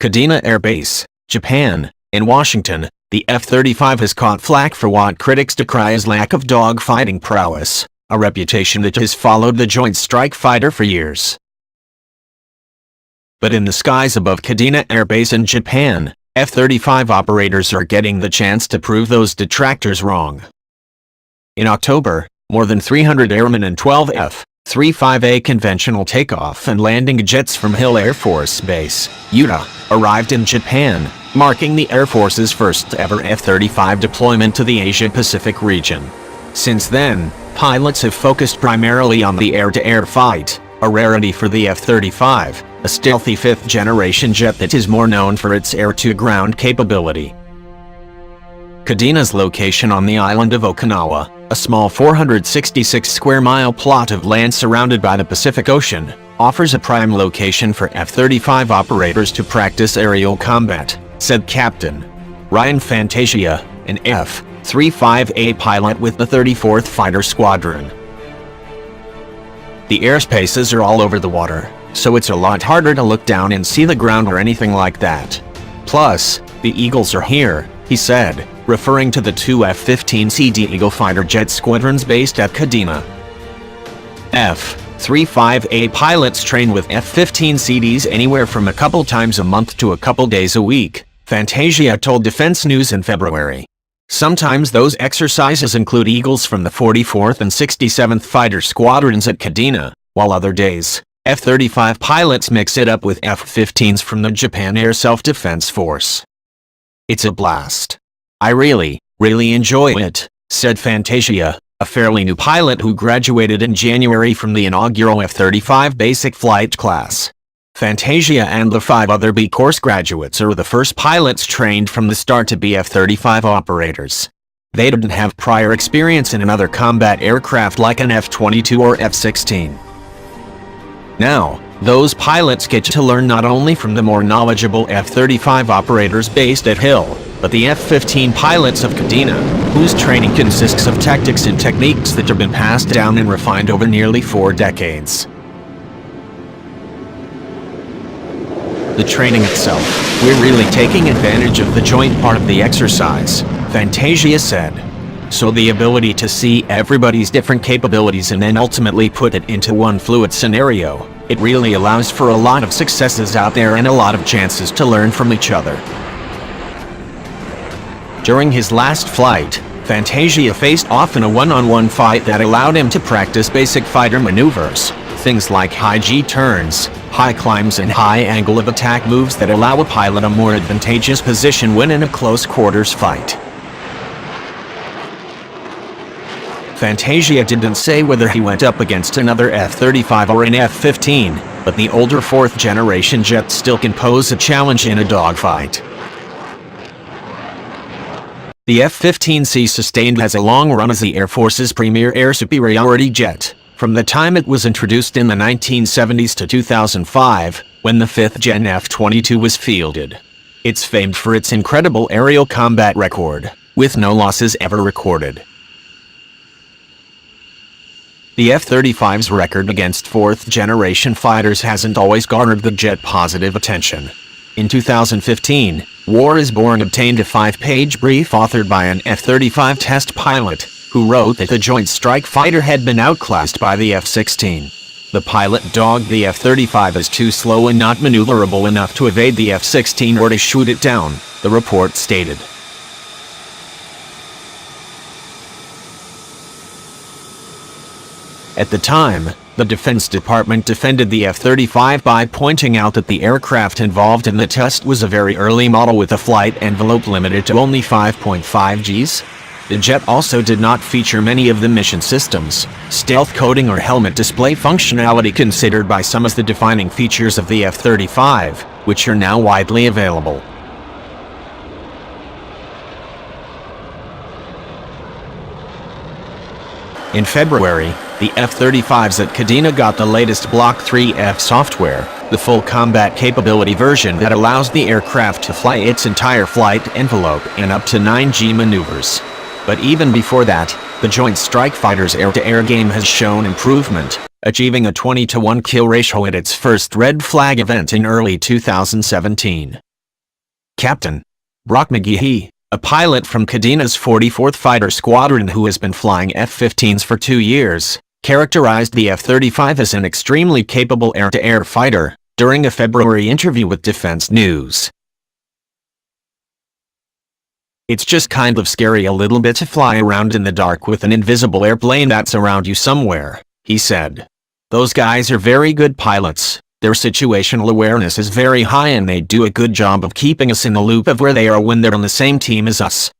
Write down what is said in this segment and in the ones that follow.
Kadena Air Base, Japan. In Washington, the F-35 has caught flack for what critics decry as lack of dogfighting prowess, a reputation that has followed the Joint Strike Fighter for years. But in the skies above Kadena Air Base in Japan, F-35 operators are getting the chance to prove those detractors wrong. In October, more than 300 airmen and 12 F-35A conventional takeoff and landing jets from Hill Air Force Base, Utah, arrived in Japan, marking the Air Force's first-ever F-35 deployment to the Asia-Pacific region. Since then, pilots have focused primarily on the air-to-air fight, a rarity for the F-35, a stealthy fifth-generation jet that is more known for its air-to-ground capability. Kadena's location on the island of Okinawa, a small 466-square-mile plot of land surrounded by the Pacific Ocean, offers a prime location for F-35 operators to practice aerial combat, said Captain Ryan Fantasia, an F-35A pilot with the 34th Fighter Squadron. The airspaces are all over the water, so it's a lot harder to look down and see the ground or anything like that. Plus, the Eagles are here, he said, referring to the two F-15C Eagle fighter jet squadrons based at Kadena. F-35A pilots train with F-15CDs anywhere from a couple times a month to a couple days a week, Fantasia told Defense News in February. Sometimes those exercises include Eagles from the 44th and 67th Fighter Squadrons at Kadena, while other days, F-35 pilots mix it up with F-15s from the Japan Air Self-Defense Force. It's a blast. I really enjoy it, said Fantasia, a fairly new pilot who graduated in January from the inaugural F-35 basic flight class. Fantasia and the 5 other B course graduates are the first pilots trained from the start to be F-35 operators. They didn't have prior experience in another combat aircraft like an F-22 or F-16. Now, those pilots get to learn not only from the more knowledgeable F-35 operators based at Hill, but the F-15 pilots of Kadena, whose training consists of tactics and techniques that have been passed down and refined over nearly 4 decades. The training itself, we're really taking advantage of the joint part of the exercise, Fantasia said. So the ability to see everybody's different capabilities and then ultimately put it into one fluid scenario, it really allows for a lot of successes out there and a lot of chances to learn from each other. During his last flight, Fantasia faced off in a one-on-one fight that allowed him to practice basic fighter maneuvers, things like high G turns, high climbs and high angle of attack moves that allow a pilot a more advantageous position when in a close quarters fight. Fantasia didn't say whether he went up against another F-35 or an F-15, but the older 4th generation jet still can pose a challenge in a dogfight. The F-15C sustained has a long run as the Air Force's premier air superiority jet, from the time it was introduced in the 1970s to 2005, when the 5th-gen F-22 was fielded. It's famed for its incredible aerial combat record, with no losses ever recorded. The F-35's record against 4th-generation fighters hasn't always garnered the jet positive attention. In 2015, War is Born obtained a 5-page brief authored by an F-35 test pilot, who wrote that the Joint Strike Fighter had been outclassed by the F-16. The pilot dogged the F-35 as too slow and not maneuverable enough to evade the F-16 or to shoot it down, the report stated. At the time, the Defense Department defended the F-35 by pointing out that the aircraft involved in the test was a very early model with a flight envelope limited to only 5.5 Gs. The jet also did not feature many of the mission systems, stealth coating or helmet display functionality considered by some as the defining features of the F-35, which are now widely available. In February, the F-35s at Kadena got the latest Block 3F software, the full combat capability version that allows the aircraft to fly its entire flight envelope in up to 9G maneuvers. But even before that, the Joint Strike Fighter's air-to-air game has shown improvement, achieving a 20-to-1 kill ratio at its first red flag event in early 2017. Captain Brock McGehee, a pilot from Kadena's 44th Fighter Squadron who has been flying F-15s for 2 years, characterized the F-35 as an extremely capable air-to-air fighter during a February interview with Defense News. "It's just kind of scary a little bit to fly around in the dark with an invisible airplane that's around you somewhere," he said. "Those guys are very good pilots. Their situational awareness is very high and they do a good job of keeping us in the loop of where they are when they're on the same team as us."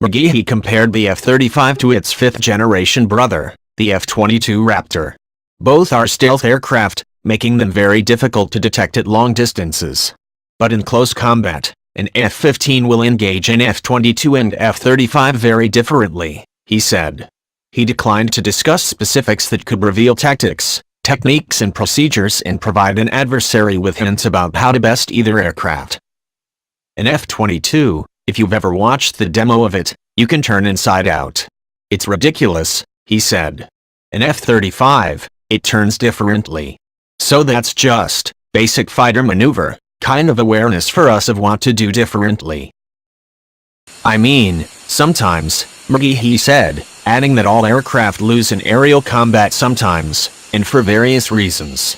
McGehee compared the F-35 to its fifth-generation brother, the F-22 Raptor. Both are stealth aircraft, making them very difficult to detect at long distances. But in close combat, an F-15 will engage an F-22 and F-35 very differently, he said. He declined to discuss specifics that could reveal tactics, techniques and procedures and provide an adversary with hints about how to best either aircraft. An F-22, if you've ever watched the demo of it, you can turn inside out. It's ridiculous, he said. An F-35, it turns differently. So that's just basic fighter maneuver kind of awareness for us of what to do differently. I mean, sometimes, McGehee said, adding that all aircraft lose in aerial combat sometimes, and for various reasons.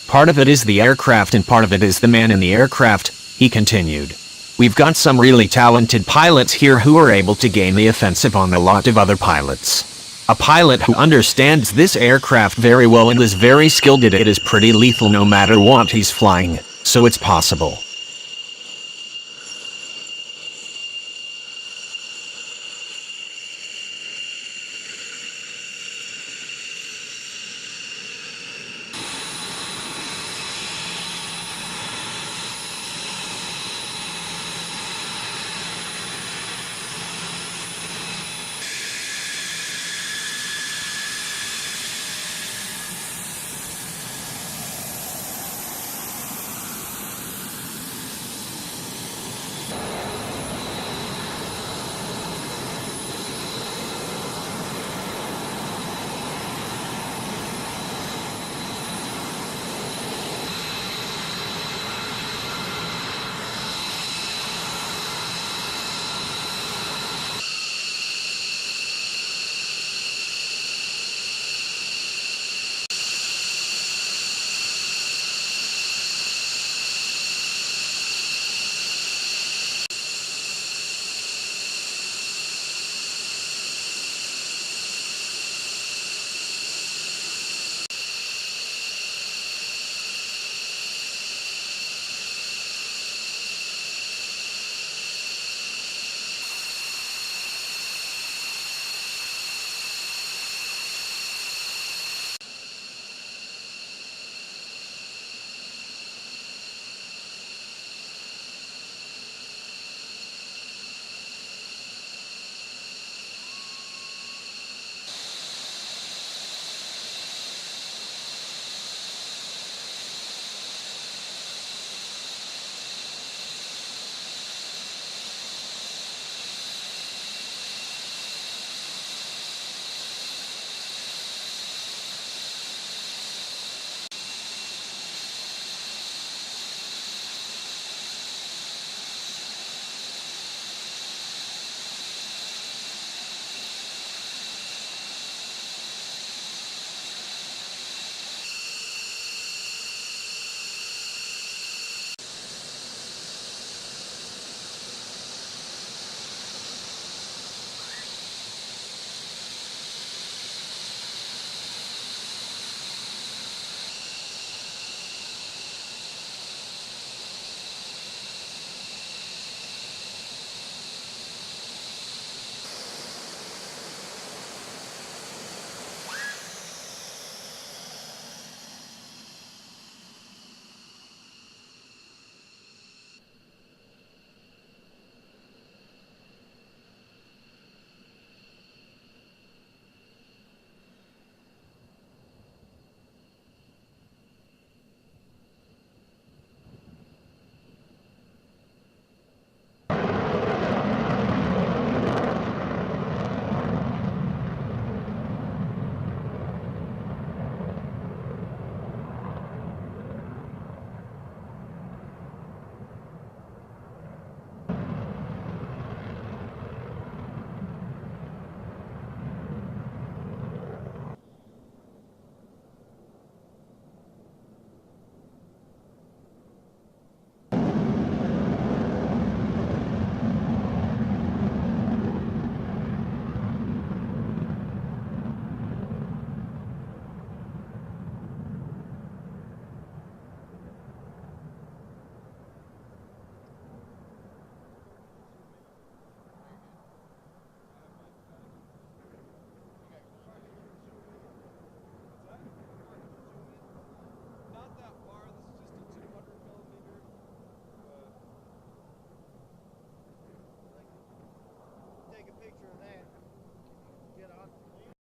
Part of it is the aircraft and part of it is the man in the aircraft, he continued. We've got some really talented pilots here who are able to gain the offensive on a lot of other pilots. A pilot who understands this aircraft very well and is very skilled at it is pretty lethal no matter what he's flying, so it's possible.